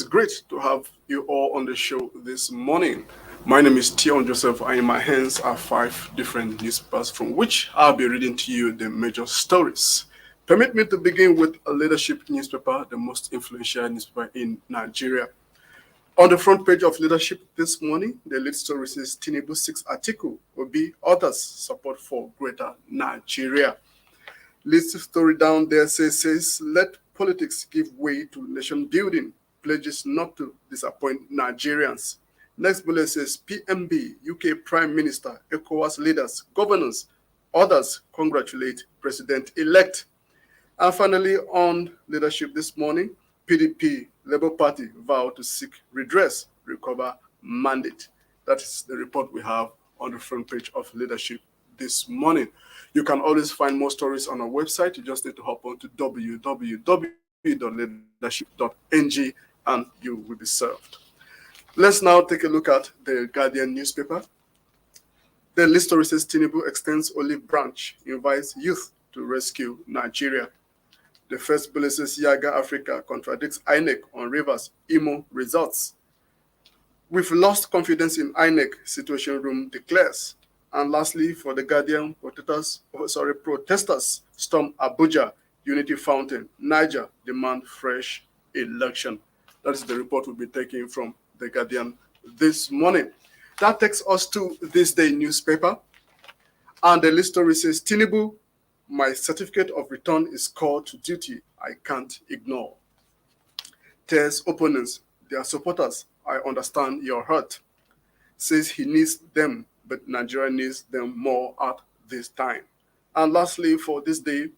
great to have you all on the show this morning. My name is Tion Joseph, and in my hands are five different newspapers from which I'll be reading to you the major stories. Permit me to begin with a leadership newspaper, the most influential newspaper in Nigeria. On the front page of leadership this morning, the lead story says Tinubu 6 Atiku will be others support for greater Nigeria. Lead story down there says let politics give way to nation building, pledges not to disappoint Nigerians. Next bullet says PMB, UK Prime Minister, ECOWAS leaders, governors, others congratulate President-elect. And finally, on leadership this morning, PDP, Labour Party vow to seek redress, recover mandate. That is the report we have on the front page of leadership this morning. You can always find more stories on our website. You just need to hop on to www.leadership.ng and you will be served. Let's now take a look at the Guardian newspaper. The lead story says Tinubu extends olive branch, invites youth to rescue Nigeria. The first bullet says Yaga Africa contradicts INEC on Rivers Imo results. We've lost confidence in INEC, Situation Room declares. And lastly, for the Guardian, protesters storm Abuja, Unity Fountain, Niger demand fresh election. That is the report we'll be taking from the Guardian this morning. That takes us to This Day newspaper. And the list story says, Tinubu, my certificate of return is called to duty. I can't ignore. Tells opponents, their supporters, I understand your hurt. Says he needs them, but Nigeria needs them more at this time. And lastly, for this day,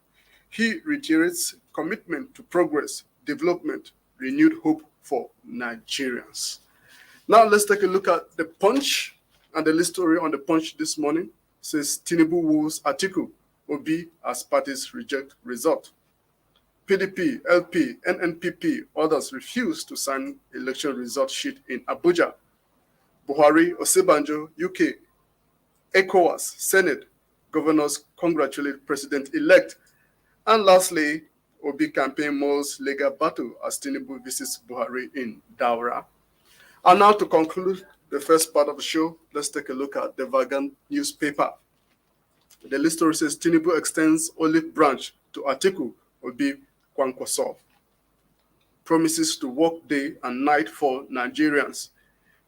he reiterates commitment to progress, development, renewed hope for Nigerians. Now let's take a look at the Punch, and the list story on the Punch this morning says Tinubu woos Atiku, Obi as parties reject result. PDP, LP, NNPP, others refuse to sign election result sheet in Abuja. Buhari, Osinbajo, UK, ECOWAS, Senate, governors congratulate President-elect. And lastly, Obi campaign moves legal battle as Tinubu visits Buhari in Daura. And now to conclude the first part of the show, let's take a look at the Vanguard newspaper. The list story says Tinubu extends olive branch to Atiku, Obi Kwankwaso. Promises to work day and night for Nigerians.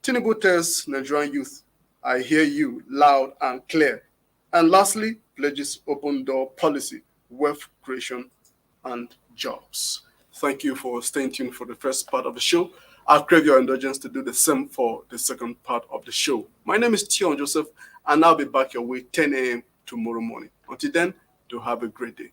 Tinubu tells Nigerian youth, I hear you loud and clear. And lastly, pledges open door policy, wealth creation and jobs. Thank you for staying tuned for the first part of the show. I'll crave your indulgence to do the same for the second part of the show. My name is Tion Joseph, and I'll be back your way 10 a.m. tomorrow morning. Until then, do have a great day.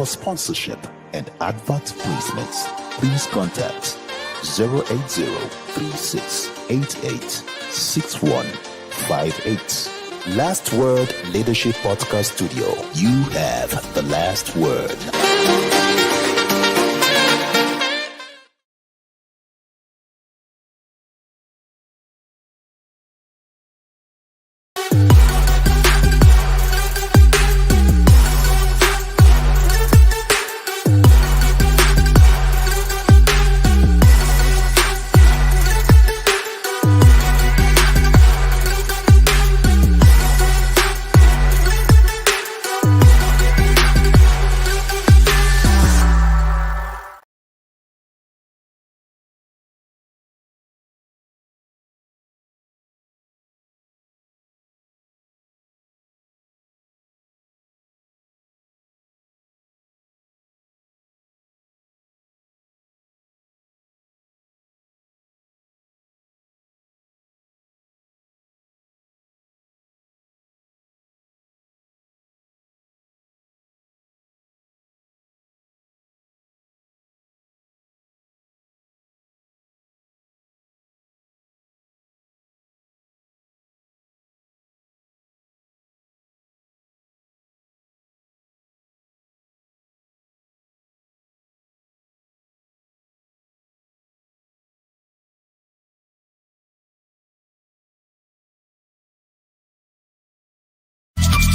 For sponsorship and advert placements, please contact 080-3688-6158. Last Word Leadership Podcast Studio. You have the last word.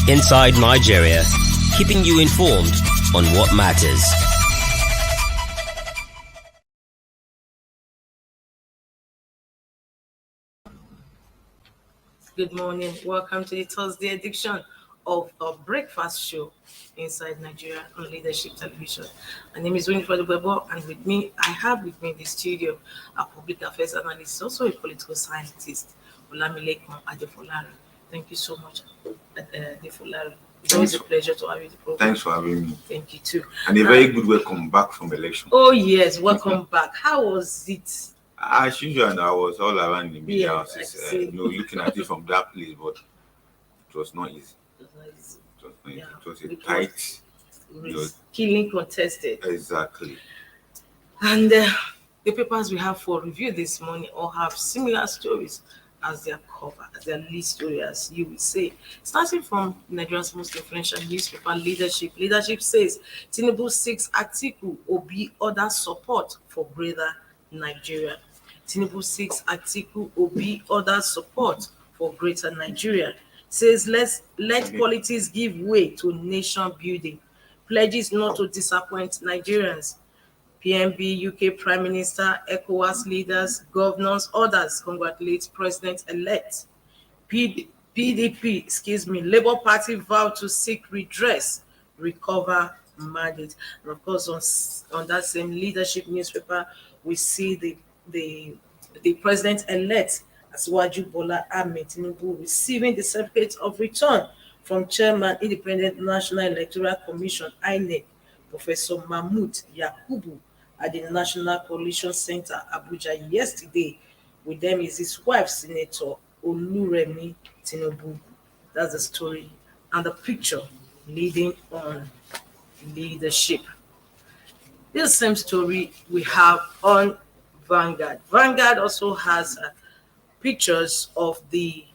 Inside Nigeria, keeping you informed on what matters. Good morning. Welcome to the Thursday edition of our breakfast show Inside Nigeria on Leadership Television. My name is Winifred Ubebo, and I have with me in the studio a public affairs analyst, also a political scientist, Olamilekan Adefolari. Thank you so much, Adefolari. It's always a pleasure to have you in the program. Thanks for having me. Thank you too. And a very good welcome back from election. Oh yes, welcome back. How was it? As usual, I was all around the media houses, looking at it from that place, but it was not easy. It was a tight. It was killing contested. Exactly. And the papers we have for review this morning all have similar stories as their cover, as their lead story, as you would say. Starting from Nigeria's most influential newspaper, Leadership. Leadership says Tinubu seeks Atiku Obi other support for greater Nigeria. Tinubu seeks Atiku Obi other support for greater Nigeria. Says let politics give way to nation building. Pledges not to disappoint Nigerians. PNB, UK Prime Minister, ECOWAS leaders, governors, others congratulate President-elect. PDP, Labour Party vow to seek redress, recover mandate. And of course, on that same Leadership newspaper, we see the President-elect, Asiwaju Bola Ahmed Tinubu, receiving the certificate of return from Chairman, Independent National Electoral Commission, INEC, Professor Mahmood Yakubu, at the National Coalition Center, Abuja, yesterday. With them is his wife, Senator Oluremi Tinubu. That's the story and the picture leading on Leadership. This same story we have on Vanguard. Vanguard also has pictures of the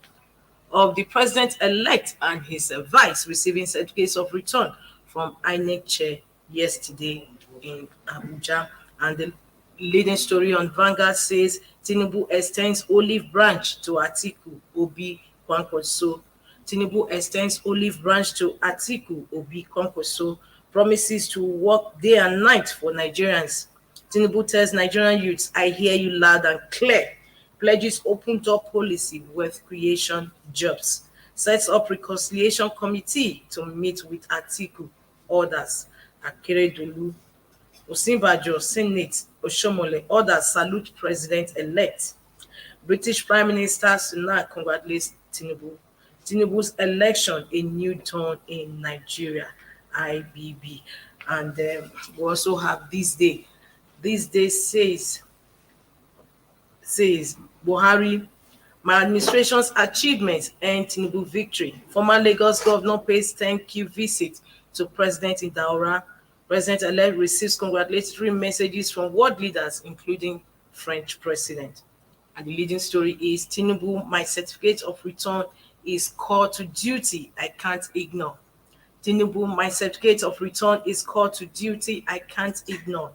president-elect and his vice receiving certificates of return from INEC chair yesterday in Abuja. And the leading story on Vanguard says Tinubu extends olive branch to Atiku Obi Kwankwaso. Tinubu extends olive branch to Atiku Obi Kwankwaso, promises to work day and night for Nigerians. Tinubu tells Nigerian youths, I hear you loud and clear. Pledges open door policy, wealth creation, jobs. Sets up reconciliation committee to meet with Atiku, others. Akeredolu, Osinbajo, Senate, Oshomole, others salute President-elect. British Prime Minister Sunak congratulates Tinubu. Tinubu's election, a new dawn in Nigeria, IBB. And we also have this day. This day says Buhari, my administration's achievements and Tinubu victory. Former Lagos governor pays thank you visit to President in Daura. President-elect receives congratulatory messages from world leaders, including French president. And the leading story is Tinubu, my certificate of return is called to duty, I can't ignore. Tinubu, my certificate of return is called to duty, I can't ignore.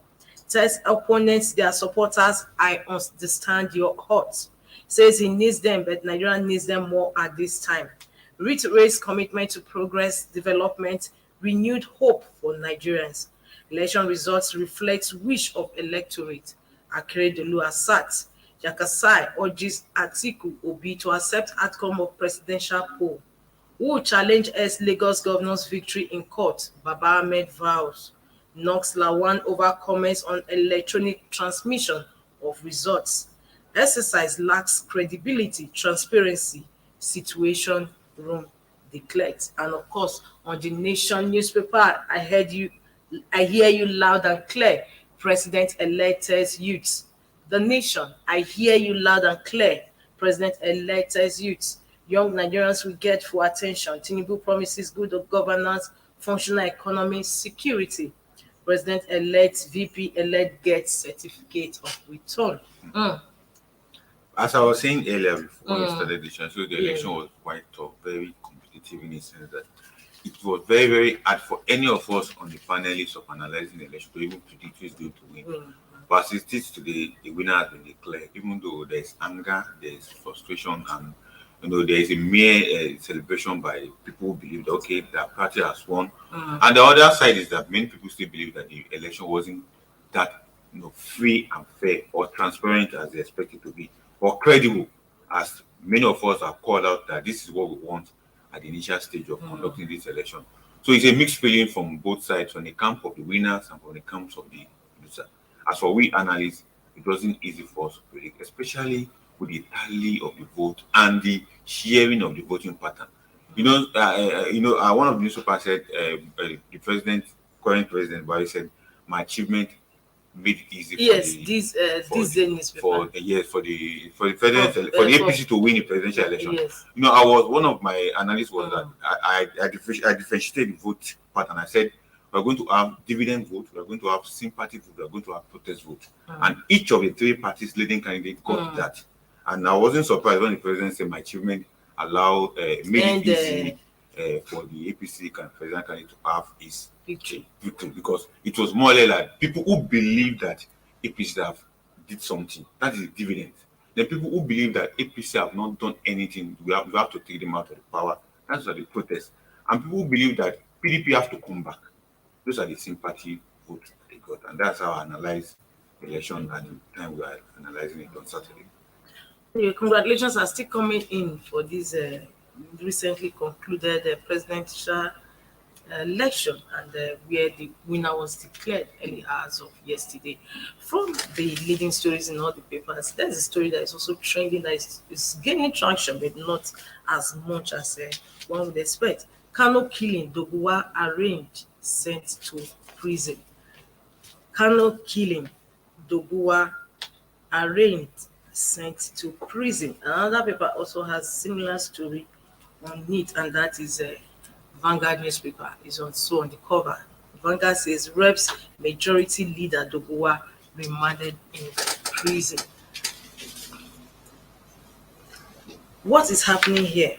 Tells opponents, their supporters, I understand your hearts. Says he needs them, but Nigeria needs them more at this time. Reiterates commitment to progress, development, renewed hope for Nigerians. Election results reflect wish of electorate. Akeredolu asserts. Jakasai urges Atiku Obi to accept outcome of presidential poll. Who will challenge as Lagos governor's victory in court? Baba Ahmed vows. Knocks Lawan over comments on electronic transmission of results. Exercise lacks credibility, transparency, situation room declared. And of course, on the Nation newspaper, I hear you loud and clear. President-elect youths. The Nation, I hear you loud and clear. President-elect youths. Young Nigerians will get full attention. Tinubu promises good governance, functional economy, security. President-elect, VP-elect gets certificate of return. As I was saying earlier before we started the show, the election was quite tough, very competitive in the sense that it was very, very hard for any of us on the panelists of analyzing the election to even predict who is going to win. But as it is today, the winner has been declared. Even though there's anger, there's frustration, and there is a mere celebration by people who believe that, okay, their party has won. And the other side is that many people still believe that the election wasn't that free and fair or transparent as they expected to be, or credible, as many of us have called out that this is what we want at the initial stage of conducting this election. So it's a mixed feeling from both sides, from the camp of the winners and from the camps of the losers. As for we analysts, it wasn't easy for us to predict, especially with the tally of the vote and the sharing of the voting pattern. One of the newspapers said, the current president, Barry said, my achievement made it easy for the APC to win the presidential election. Yes. One of my analysts was that I differentiated the vote pattern. I said we're going to have dividend vote, we're going to have sympathy vote, we're going to have protest vote, and each of the three parties leading candidates got that. And I wasn't surprised when the president said my achievement made it easy for the APC president candidate to have his victory, because it was more or less like people who believe that APC have did something, that is the dividend. The people who believe that APC have not done anything, we have to take them out of the power. That's the protest. And people who believe that PDP have to come back, those are the sympathy votes they got. And that's how I analyze the election at the time we are analyzing it on Saturday. Congratulations are still coming in for this recently concluded presidential election, and where the winner was declared early hours of yesterday. From the leading stories in all the papers, there's a story that is also trending that is gaining traction, but not as much as one would expect. Kano killing, Doguwa arraigned, sent to prison. Kano killing, Doguwa arraigned, sent to prison. Another paper also has similar story on it, and that is Vanguard newspaper is also on the cover. Vanguard says Reps majority leader Doguwa remanded in prison. What is happening here?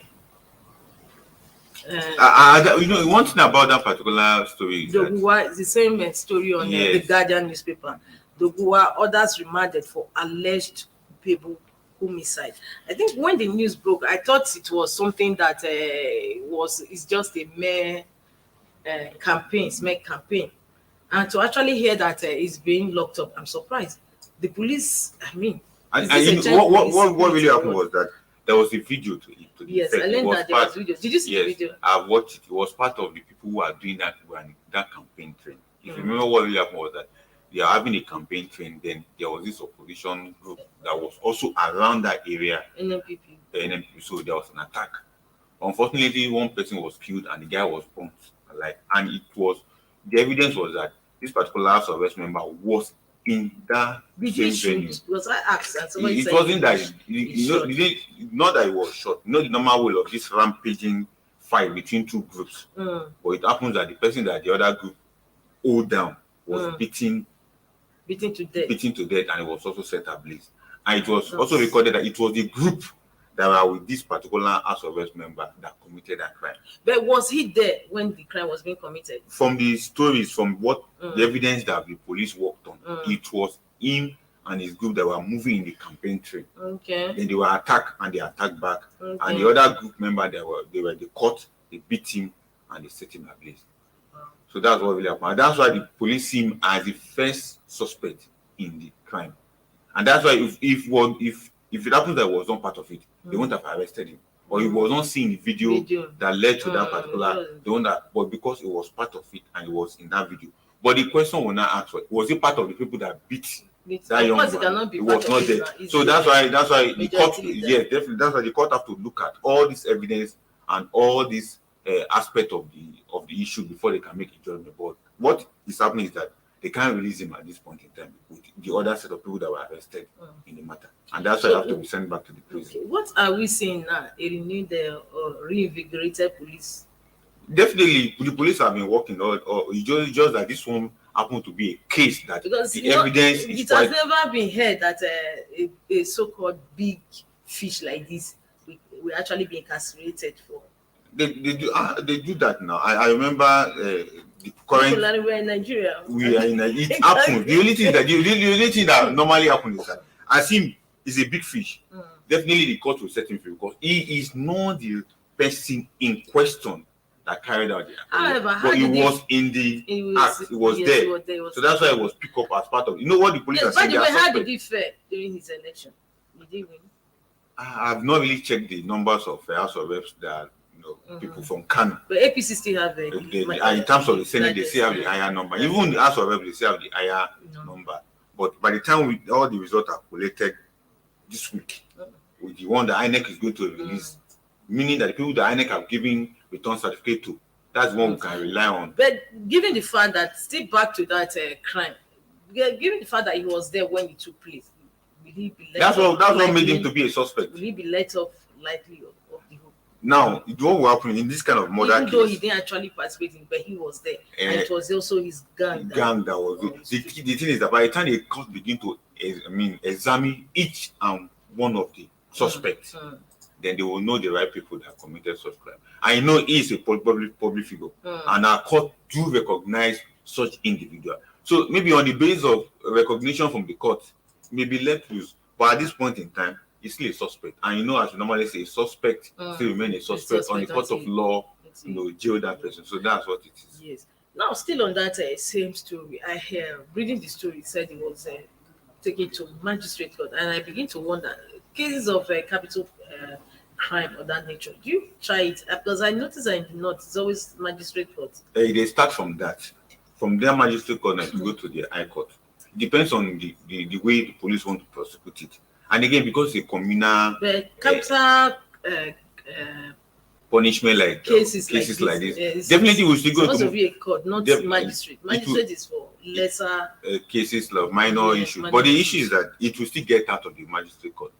One thing about that particular story is Doguwa is the same story on the Guardian newspaper. Doguwa others remanded for alleged people homicide. I think when the news broke, I thought it was something that it's just a mere campaign, and to actually hear that he's being locked up, I'm surprised. The police, what really happened was that there was a video to it. Yes, I learned that there was video. Did you see the video? I watched it. It was part of the people who are doing that campaign train. If you remember, what really happened was that they are having a campaign train, then there was this opposition group that was also around that area. NNPP. So there was an attack. Unfortunately, one person was killed and the guy was burnt alive. And the evidence was that this particular House of Reps member was in that same venue. Was I asked? It wasn't that not that he was shot. The normal way of this rampaging fight between two groups. But it happens that the person that the other group owed down was beaten to death, and it was also set ablaze. And it was also recorded that it was the group that were with this particular House of Reps member that committed that crime. But was he there when the crime was being committed? From the stories, from what the evidence that the police worked on, it was him and his group that were moving in the campaign train. Okay. Then they were attacked and they attacked back. Okay. And the other group member, they caught, they beat him and they set him ablaze. So that's what really happened. And that's why the police see him as the first suspect in the crime. And that's why if it happens that he was not part of it, they won't have arrested him. Or he was not seeing the video that led to that particular, but because it was part of it and it was in that video. But the question will not ask, was it part of the people that beat that young man? It was not there. So that's why the court, definitely, that's why the court have to look at all this evidence and all this aspect of the issue before they can make a judgment. But what is happening is that they can't release him at this point in time with the other set of people that were arrested in the matter, and that's why they have to be sent back to the prison. Okay. What are we seeing now? A renewed, reinvigorated police. Definitely, the police have been working. Or it's just that this one happened to be a case that because the evidence is it has never been heard that a so-called big fish like this will actually be incarcerated for. They do that now. I remember the current. We're in Nigeria. We are in Nigeria. It happens. The only thing that normally happens is that as him is a big fish, definitely the court will set him free because he is not the person in question that carried out the act. However, how But he did he- was in the He was- act. He was yes, there. he was there, he was So that's why there. it was picked up as part of. You know what the police Yes, are by saying? the They way, are how suspect. did he fare during his election? Did he win? I have not really checked the numbers of House of Reps that people from Kano. But APC still have In terms of the Senate, they still have the higher number. Even the House of Reps, they still have the higher number. But by the time all the results are collated this week, with the one that INEC is going to release, meaning that the people that INEC have given return certificate to, that's one we can rely on. But given the fact that, still back to that crime, given the fact that he was there when it took place, will he be let That's off what made lightly? him to be a suspect. Will he be let off lightly of the hook? Now, what will happen in this kind of murder Even though he case? didn't actually participate in, but he was there, and it was also his gang. Gang that was the thing is that by the time the court begin to examine each and one of the suspects, then they will know the right people that committed such crime. I know he is a public figure, and our court do recognize such individual. So maybe on the basis of recognition from the court, maybe let loose. But at this point in time, he's still a suspect. And as we normally say, a suspect still remain a suspect on the court of law, jail that person. So that's what it is. Yes. Now, still on that same story, I hear reading the story, it said he was taken to magistrate court, and I begin to wonder cases of capital crime of that nature. Do you try it? Because I notice that in the north, it's always magistrate court. They start from that. From their magistrate court and go to the high court. It depends on the way the police want to prosecute it. And again, because it's a communal But capital punishment like cases like this, this, definitely we should go supposed to to be a court, not magistrate. Magistrate is for lesser cases like minor issues. minor But the issues. issue is that it will still get out of the magistrate court.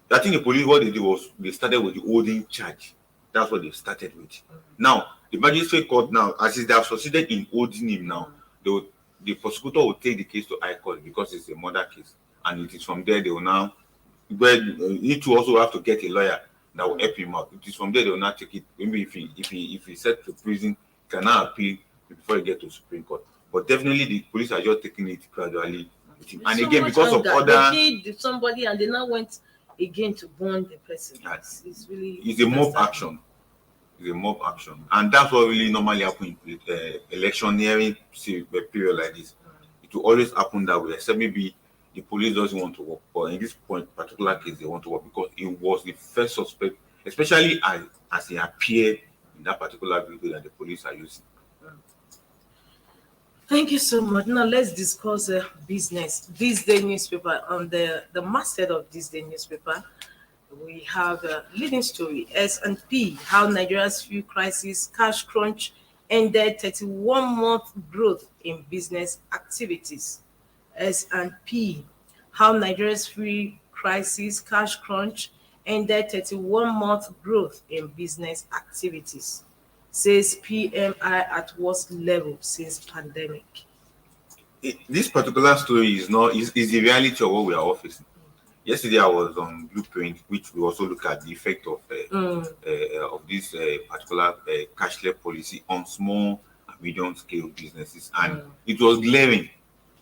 I think the police, what they did was they started with the holding charge. That's what they started with. Now, the magistrate court now, as they have succeeded in holding him now, the prosecutor will take the case to high court because it's a murder case. And it is from there they will now, but need to also have to get a lawyer that will help him out. It is from there they will not take it. Maybe if he set to prison, he cannot appeal before he get to Supreme Court. But definitely the police are just taking it gradually with him. And so again, much because of anger. other, They killed somebody and they now went again to burn the person. It's really it's a mob action. It's a mob action, and that's what really normally happens with electioneering period like this. It will always happen that way, except maybe the police doesn't want to work, but in this particular case, they want to work because it was the first suspect, especially as he appeared in that particular video that the police are using. Thank you so much. Now let's discuss business. This day newspaper, on the masthead of this day newspaper, we have a leading story: S&P, how Nigeria's fuel crisis cash crunch ended 31-month growth in business activities. S&P, how Nigeria's fuel crisis cash crunch ended 31-month growth in business activities. Says PMI at worst level since pandemic. This particular story is the reality of what we are all facing. Yesterday I was on Blueprint, which we also look at the effect of this particular cashless policy on small and medium scale businesses, and it was glaring.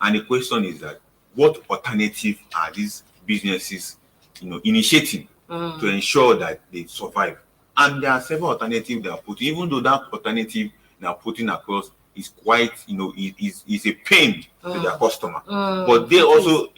And the question is that what alternative are these businesses, initiating to ensure that they survive? And there are several alternatives they are putting, even though that alternative they are putting across is quite, is a pain to their customer. But they also,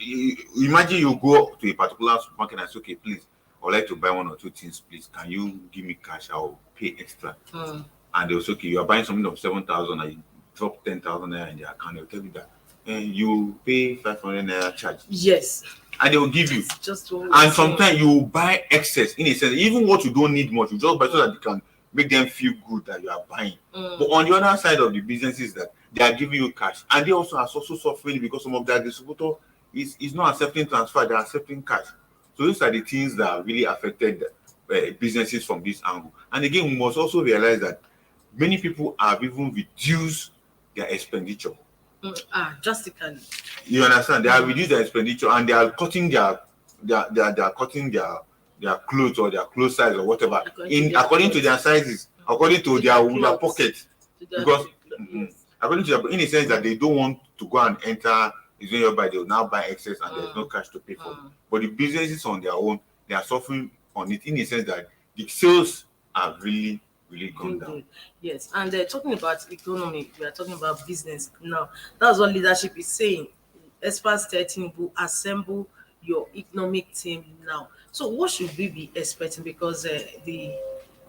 imagine you go to a particular supermarket and say, okay, please, I would like to buy one or two things, please. Can you give me cash? I'll pay extra. And they'll say, okay, you are buying something of 7,000 and you drop 10,000 naira in their account. They'll tell you that you pay 500 naira charge. Yes. And they will give you. Just and sometimes you buy excess, in a sense, even what you don't need much, you just buy so that you can make them feel good that you are buying. But on the other side of the businesses that they are giving you cash, and they also are also suffering because some of their distributor is not accepting transfer, they are accepting cash. So these are the things that really affected businesses from this angle. And again, we must also realize that many people have even reduced their expenditure. Drastically. You understand? They have reduced their expenditure and they are cutting their clothes or their clothes size or whatever according to their sizes, according to their pockets. Because according to their, in a sense that they don't want to go and enter is when you buy, they will now buy excess and there's no cash to pay for. But the businesses on their own, they are suffering on it in the sense that the sales are really gone down. Good. Yes, and talking about economy, we are talking about business now. That's what leadership is saying. Experts 13 will assemble your economic team now. So what should we be expecting? Because the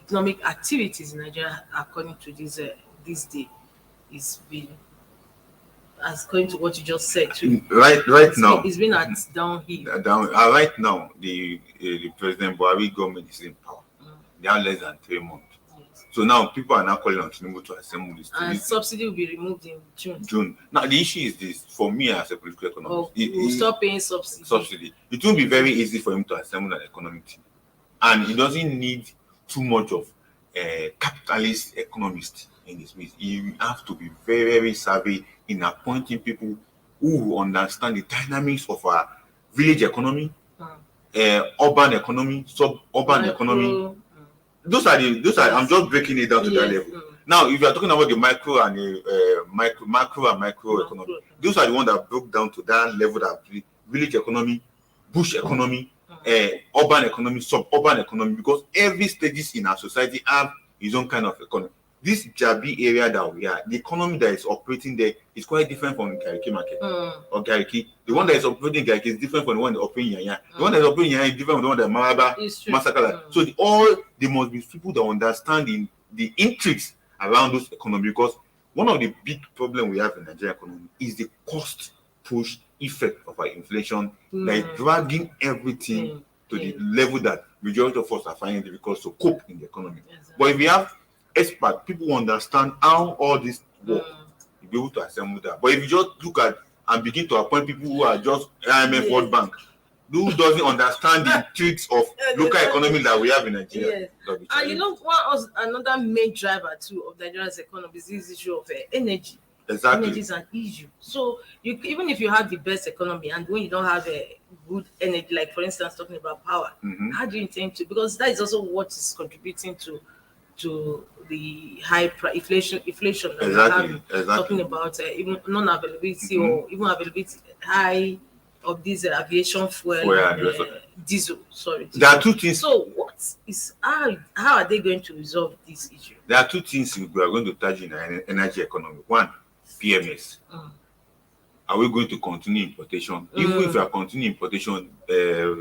economic activities in Nigeria, according to this day, is being, according to what you just said too. Right now, it's been at downhill. Right now, the President Buhari government is in power. They are less than 3 months. Yes. So now people are now calling on Tinubu to assemble this. And subsidy will be removed in June. Now the issue is this: for me as a political economist, we'll stop paying subsidy. It won't be very easy for him to assemble an economic team, and he doesn't need too much of a capitalist economist in his midst. You have to be very, very savvy in appointing people who understand the dynamics of our village economy, urban economy, suburban economy. Those are I'm just breaking it down to that level. Now, if you are talking about the macro and the macro economy, those are the ones that broke down to that level, that village economy, bush economy, urban economy, suburban economy, because every stages in our society have its own kind of economy. This Jabi area that we are, the economy that is operating there is quite different from the Gariki market or Gariki. The one that is operating Gariki is different from the one that is operating Yanya. The one that is operating Yanya is different from the one that Maraba, Masakala. So there must be people that understand the intrigues around those economy, because one of the big problems we have in Nigerian economy is the cost push effect of our inflation that is dragging everything to the level that majority of us are finding it difficult to cope in the economy. But if we have expert people who understand how all this work, you'll be able to assemble that. But if you just look at and begin to appoint people who are just IMF World Bank, who doesn't understand the tricks of local economy that we have in Nigeria. And you know, another main driver too of Nigeria's economy is this issue of energy. Exactly. Energy is an issue. So even if you have the best economy, and when you don't have a good energy, like for instance talking about power, how do you intend to? Because that is also what is contributing to the high inflation that we have. Talking about even non-availability or even availability high of this aviation fuel, diesel. Sorry. There are two things. So how are they going to resolve this issue? There are two things we are going to touch in our energy economy. One, PMS. Are we going to continue importation? Even if we are continuing importation,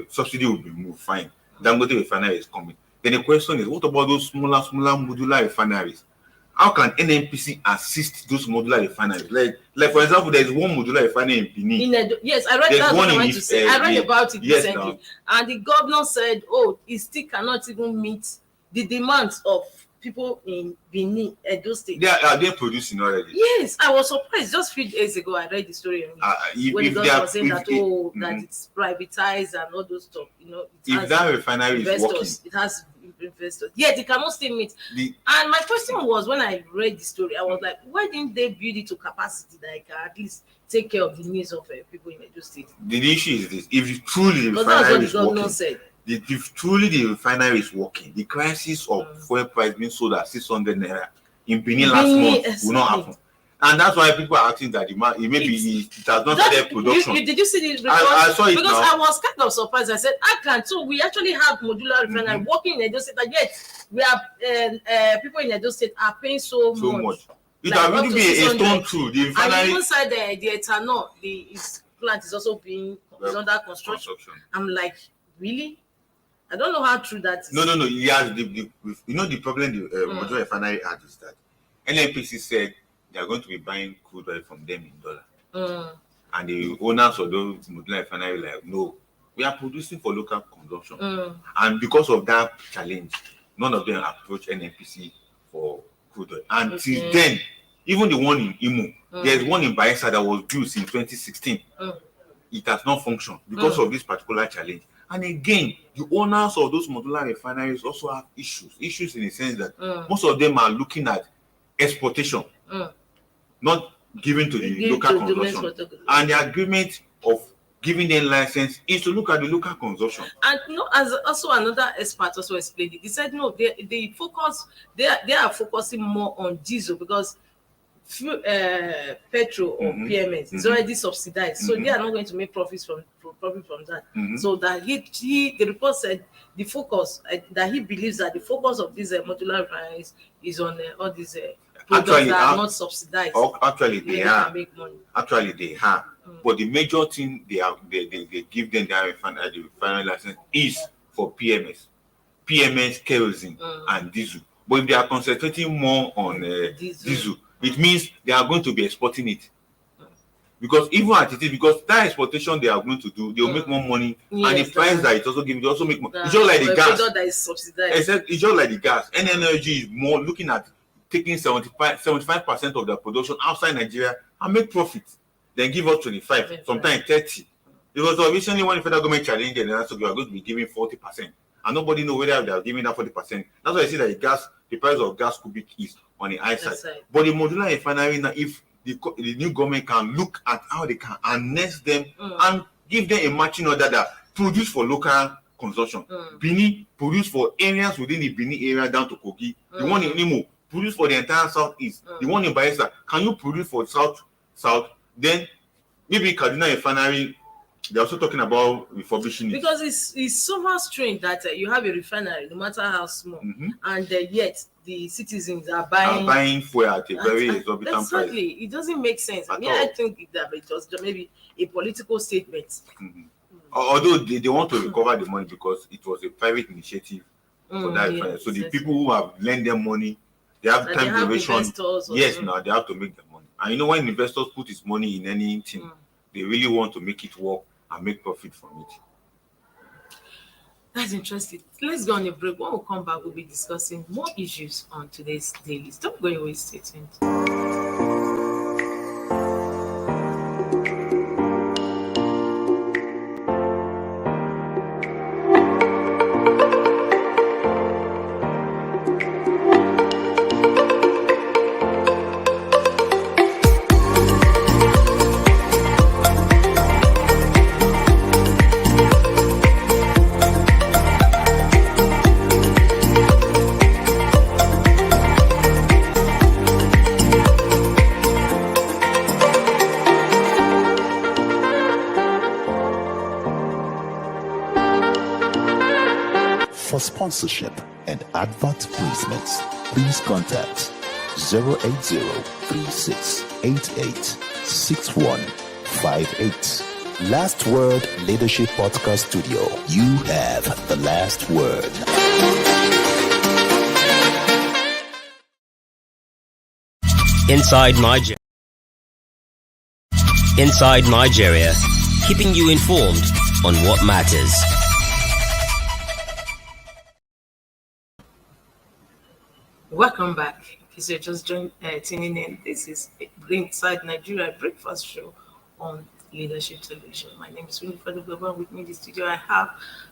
subsidy will be removed. Fine. Dangote refinery is coming. Then the question is, what about those smaller modular refineries? How can NNPC assist those modular refineries? Like for example, there is one modular refinery in Benin. Yes, I read that. I read about it recently, and the governor said, "Oh, it still cannot even meet the demands of people in Benin, Edo State." Are they producing already? Yes, I was surprised. Just a few days ago, I read the story on it, when the governor was saying that that it's privatized and all those stuff. You know, if that refinery is working, it has investors. Yeah, they cannot still meet. And my question was, when I read the story, I was like, why didn't they build it to capacity that I can at least take care of the needs of people in Edo State? The issue is this: if truly the refinery is working, if truly the refinery is working, the crisis of fuel price being sold at 600 naira in Benin last month will not happen. And that's why people are acting that it has not started production. Did you see the report? I saw it because now. I was kind of surprised. I said, so we actually have modular refinery working in Edo State, and yet we have people in Edo State are paying so much. It has really been a stone through the refinery. And even said the ethanol, his plant is also is under construction. I'm like, really? I don't know how true that is. No. Yes, the problem the modular refinery had is that NNPC said they are going to be buying crude oil from them in dollar. And the owners of those modular refinery like, no, we are producing for local consumption. And because of that challenge, none of them approach NNPC for crude oil. And till then, even the one in Imo, there's one in Bayelsa that was built in 2016. It has not functioned because of this particular challenge. And again, the owners of those modular refineries also have issues in the sense that most of them are looking at exportation, not giving to the local consumption. And the agreement of giving them license is to look at the local consumption. And as also another expert also explained it, he said no, they are focusing more on diesel because petrol or PMS is already subsidized, so they are not going to make profits from profit from that. Mhm. So that the report said the focus that he believes that the focus of these modular refineries is on all these products Actually, that are not subsidized. Actually, Where they they are. can make money. Actually, they have. But the major thing they give them the refinery license is for PMS, kerosene, and diesel. But if they are concentrating more on diesel, it means they are going to be exporting it. Because even at it is because that exportation they are going to do, they will make more money, and the Yes, price that- that it also gives, they also make more. That- It's just like for the a gas. product that is subsidized. Except it's just like the gas. Any energy is more looking at taking 75% of their production outside Nigeria and make profit. Then give us 25, Yes, sometimes 30. Because recently when the federal government challenged them, so we are going to be giving 40%. And nobody knows whether they are giving that 40%. That's why I see that the price of gas cubic is on the high side. That's right. But the modular refinery now, if the new government can look at how they can harness them and give them a matching order that produce for local consumption. Benin produce for areas within the Benin area down to Kogi. The one in Imo produce for the entire southeast. The one in Bayelsa, can you produce for south? Then maybe Kaduna refinery, they're also talking about refurbishing it. Because it's so much strange that you have a refinery, no matter how small, and yet the citizens are buying fuel at a very exorbitant exactly. It doesn't make sense. At I all. think that it was just maybe a political statement. price. Although they want to recover the money because it was a private initiative for that refinery. So the yes. people who have lent them money, they have That time they have duration. investors or- Yes, now they have to make the money. And you know when investors put his money in anything, they really want to make it work and make profit from it. That's interesting. Let's go on a break. When we come back, we'll be discussing more issues on today's dailies. Don't go away, stay tuned. For sponsorship and advert placements, please contact 080-3688-6158. Last Word Leadership Podcast Studio. You have the last word. Inside Nigeria, keeping you informed on what matters. Welcome back. If you're just tuning in, this is Inside Nigeria Breakfast Show on Leadership Television. My name is Winifred Ogboba. With me in the studio, I have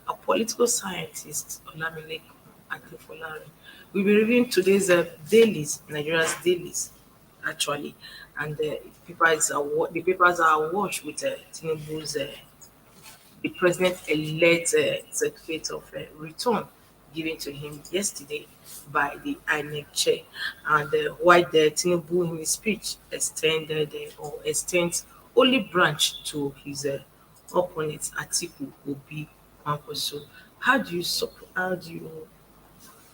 a political scientist, Olamileko Adefolari. We'll be reviewing today's dailies, Nigeria's dailies, actually. And the papers are awash with Tinubu's, the president-elect certificate of return given to him yesterday by the INEC chair, and why the Tinubu in his speech extends only branch to his opponent Atiku Obi Kwankwaso. How do you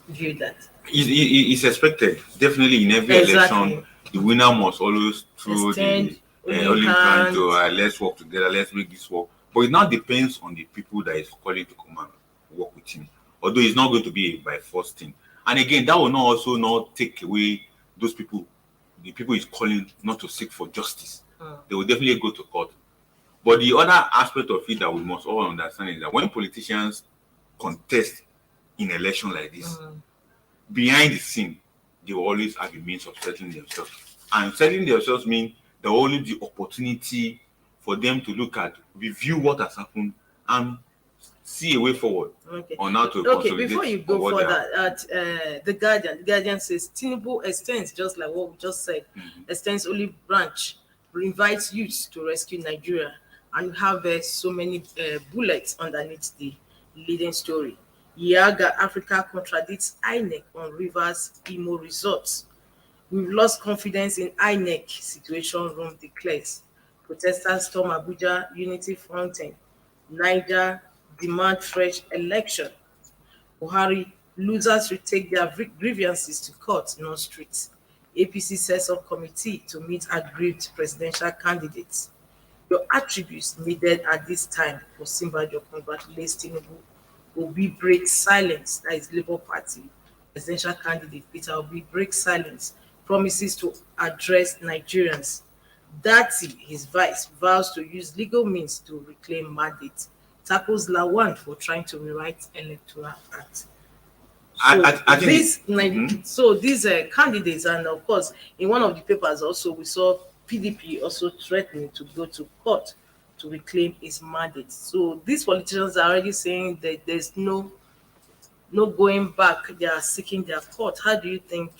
view that? It's expected. Definitely in every election, the winner must always throw the only plan to let's work together, let's make this work. But it now depends on the people that is calling to come and work with him. Although it's not going to be a by force thing. And again, that will not also not take away those people, the people is calling not to seek for justice. They will definitely go to court. But the other aspect of it that we must all understand is that when politicians contest in election like this, behind the scene, they will always have a means of settling themselves. And settling themselves means there will always be opportunity for them to look at, review what has happened, and see a way forward on how to consolidate. Before you go further, at the Guardian says Tinubu extends, just like what we just said, extends only branch, invites youth to rescue Nigeria, and have so many bullets underneath the leading story. Yaga Africa contradicts INEC on Rivers Imo results. We've lost confidence in INEC, Situation Room declares. Protesters storm Abuja Unity Fountain. Niger demand fresh election. Buhari, losers will take their grievances to court, not streets. APC sets up committee to meet aggrieved presidential candidates. Your attributes needed at this time for Simbajo congratulates Tinubu. Obi breaks silence, that is Labour Party. Presidential candidate Peter Obi breaks silence, promises to address Nigerians. Dati, his vice, vows to use legal means to reclaim mandate. Tackles Lawan for trying to rewrite Electoral Act. I think So these candidates, and of course, in one of the papers also, we saw PDP also threatening to go to court to reclaim its mandate. So these politicians are already saying that there's no going back. They are seeking their court. How do you think?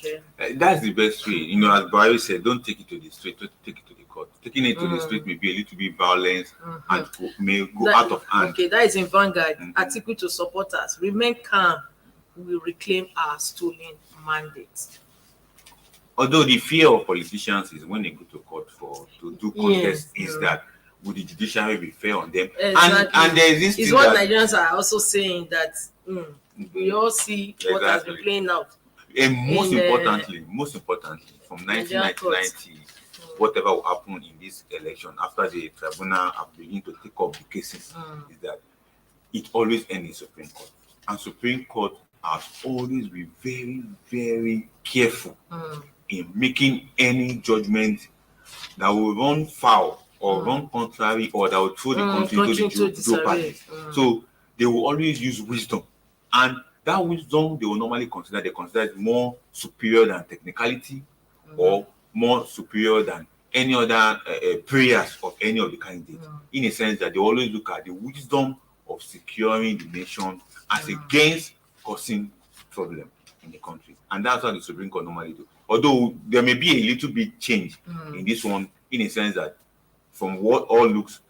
That's the best way. You know, as Barry said, don't take it to the street, don't take it to the court. Taking it to the street may be a little bit violent and may go out of hand. Okay, that is in Vanguard. Article to supporters. Remain calm. We will reclaim our stolen mandate. Although the fear of politicians is when they go to court to do contest is that would the judiciary be fair on them? Exactly. And there is this is thing what that, Nigerians are also saying that we all see what has been playing out. And most importantly, from 1990, whatever will happen in this election after the tribunal have begun to take up the cases is that it always ends in Supreme Court. And Supreme Court has always been very, very careful in making any judgment that will run foul or run contrary or that will throw the country into the jeopardy. So they will always use wisdom. And that wisdom they will normally consider it more superior than technicality or more superior than any other prayers of any of the candidates. In a sense that they always look at the wisdom of securing the nation as against causing problem in the country. And that's what the Supreme Court normally do. Although there may be a little bit change in this one, in a sense that from what all looks,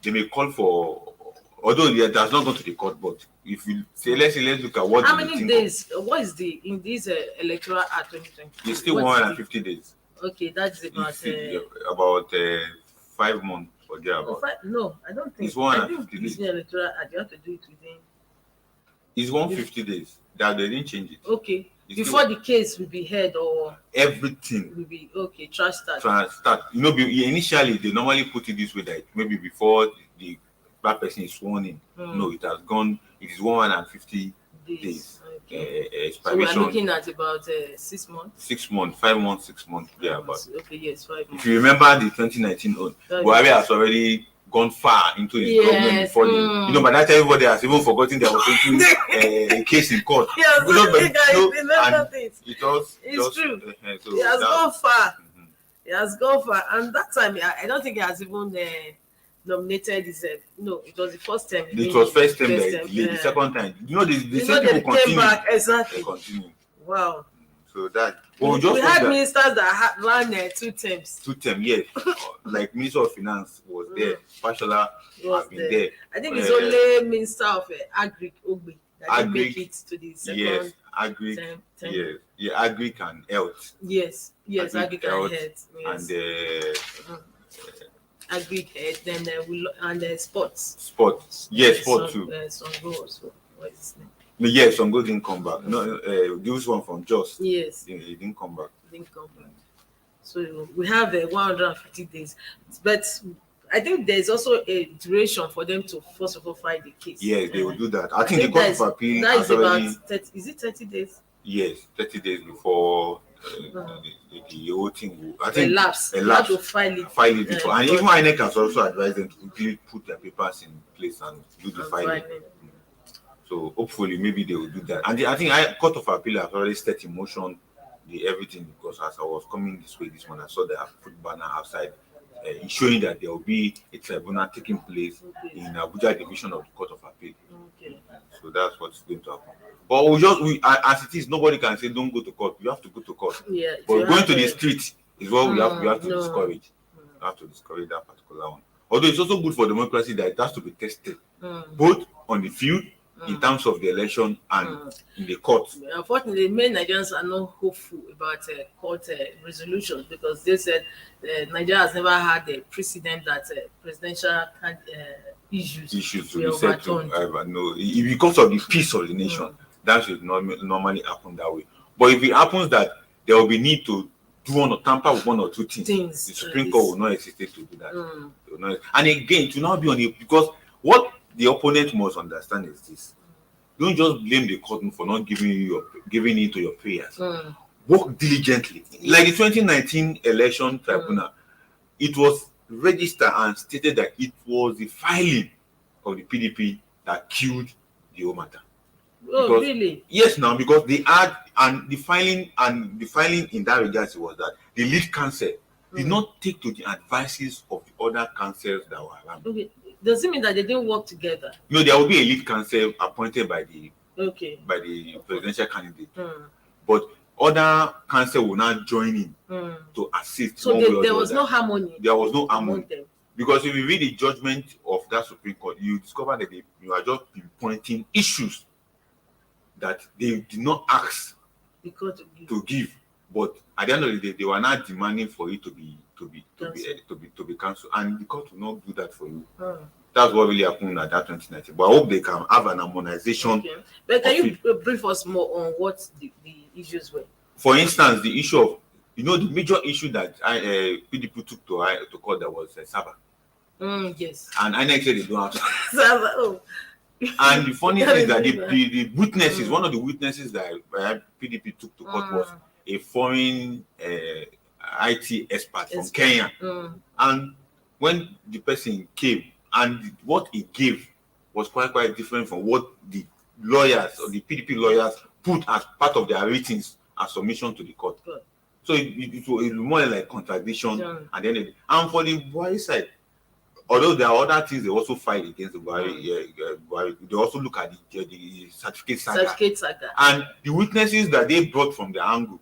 they may call for, although that's not gone to the court, but if you say, let's look at what. How many days? What is in this electoral act 2020? It's still 150 days. Okay, that's about about 5 months or thereabout. No, I don't think it's 150 days. Electoral act, you have to do it within. It's 150 days. That they didn't change it. Okay. Before the case will be heard or everything will be okay. Start. You know, initially they normally put it this way that maybe before the bad person is sworn in. No, it has gone. It is 150 days. Okay. So we are looking at about 6 months. 6 months, 5 months, 6 months. Yeah, but okay, yes, 5 months. If you remember the 2019 one, Buhari has already gone far into his government before you know, by that time everybody has even forgotten there was a case in court. Yes, it's true. So he has gone far. He has gone far, and that time I don't think he has even nominated his. No, it was the first time. It was first time. The second time, you know, the same people continue. Back, exactly. They continue. Wow. So that we had ministers that ran 2 terms. 2 terms, yes. Like Minister of Finance was there. Fashola has been there. I think it's only Minister of Agric Ogbe that didn't make it to the second. Yes, Agric. Yes, Agric and Health. Yes, Agric and Health. And Agric Health, then and sports. Sports, yes, sport too. Songo also. What is his name? Yes, Songo didn't come back. No, this one from Just. Yes. He didn't come back. So we have 150 days. But I think there's also a duration for them to first of all file the case. Yes, they will do that. I think the Court of Appeal has already... about 30, is it 30 days? Yes, 30 days before the whole thing will, I think, elapse. To file it before. And even INEC has also advised them to quickly put their papers in place and do the filing. So hopefully, maybe they will do that. And I think Court of Appeal has already set in motion everything, because as I was coming this way this morning, I saw they have put banner outside showing that there will be a tribunal taking place in Abuja division of the Court of Appeal. Okay. So that's what's going to happen. But as it is, nobody can say don't go to court. You have to go to court. Yeah. But going to the street is what we have to discourage. We have to discourage that particular one. Although it's also good for democracy that it has to be tested, both on the field, in terms of the election, and in the court. Unfortunately, many Nigerians are not hopeful about court resolutions, because they said Nigeria has never had a precedent that presidential issues to were be settled. overturned. However, no, because of the peace of the nation, that should normally happen that way. But if it happens that there will be need to do one or tamper with one or two things, the Supreme Court will not hesitate to do that. They will not- And again, to now be on it, because what the opponent must understand is this: don't just blame the court for not giving in to your prayers. Work diligently. Like the 2019 election tribunal, it was registered and stated that it was the filing of the PDP that killed the whole matter. Oh, Because- really? Yes, now because they had and the filing in that regard was that the lead counsel did not take to the advices of the other counsels that were around. Okay. Does it mean that they didn't work together? No, there will be a lead counsel appointed by the Okay. presidential candidate, but other counsel will not join in to assist. So one way or there the was other. no harmony There was no harmony. among them. Because if you read the judgment of that Supreme Court, you discover that you are just pinpointing issues that they did not ask Because to give, but at the end of the day, they were not demanding for it to be cancelled, and the court will not do that for you. That's what really happened at that 2019. But I hope they can have an harmonization. Okay. But can you brief us more on what the issues were? For instance, the issue of the major issue that PDP took to court, that was Saba, Yes. and INEC said they don't have. Oh. And the funny thing is that Can't the witnesses, one of the witnesses that PDP took to court was a foreign IT expert from Kenya. And when the person came, and what he gave was quite different from what the lawyers or the PDP lawyers put as part of their ratings as submission to the court. Good. So it was more like contradiction. And for the Buhari side, although there are other things they also fight against the Buhari, they also look at the certificate saga. And the witnesses that they brought from the angle,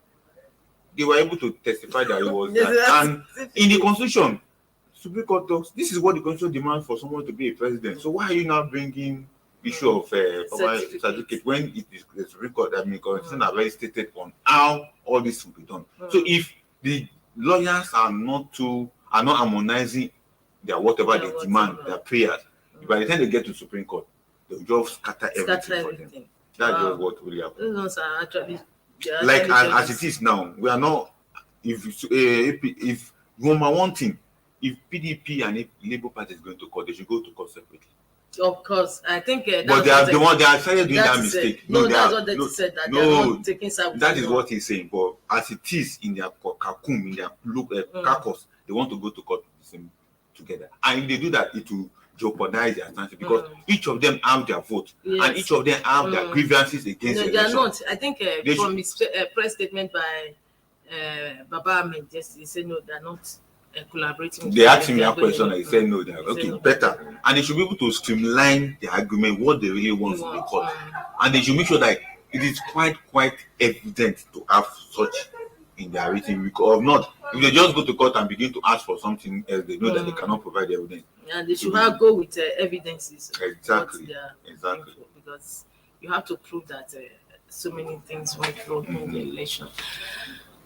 they were able to testify that it was that. And in the constitution, Supreme Court talks, this is what the constitution demands for someone to be a president. So why are you now bringing issue of certificate when it is the Supreme Court? I mean, constitution are very stated on how all this will be done. So if the lawyers are not harmonizing their whatever they demand, their prayers, by the time they get to Supreme Court, they'll just scatter everything for them. That's just what really happens. Those ones are actually Like as it is now, we are not. If number one thing, if PDP and if Labour Party is going to court, they should go to court separately. Of course, I think. But they are started doing that mistake. That's what they said, that they are not taking side. That is what he's saying. But as it is in their cocoon, in their caucus, they want to go to court together. And if they do that, it will jeopardize their chances because each of them have their vote and each of them have their grievances against the they are election. not. I think from his press statement by Baba Ahmed, he said no, they are not collaborating. They asked him that question and he said no, they're okay, better. And they should be able to streamline the argument, what they really want from the court. And they should make sure that it is quite evident to have such in their written, because if not, if they just go to court and begin to ask for something else, they know that they cannot provide evidence. And they should not go with evidences. Exactly. Because you have to prove that so many things went wrong in the election.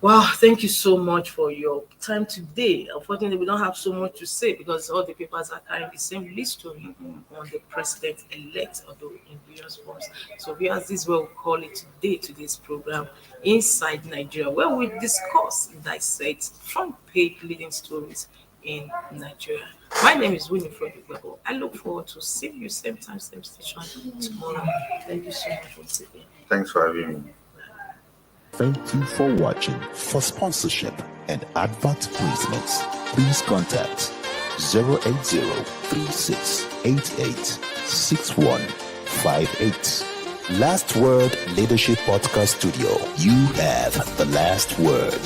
Wow, thank you so much for your time today. Unfortunately, we don't have so much to say because all the papers are carrying the same lead story on the president-elect, although in various forms. So this is what we call it today's program, Inside Nigeria, where we discuss and dissect front-page leading stories in Nigeria. My name is Winifred Igwebo. I look forward to seeing you same time, same station tomorrow. Thank you so much once again. Thanks for having me. Thank you for watching. For sponsorship and advert placements, please contact 080-3688-6158. Last Word Leadership Podcast Studio. You have the last word.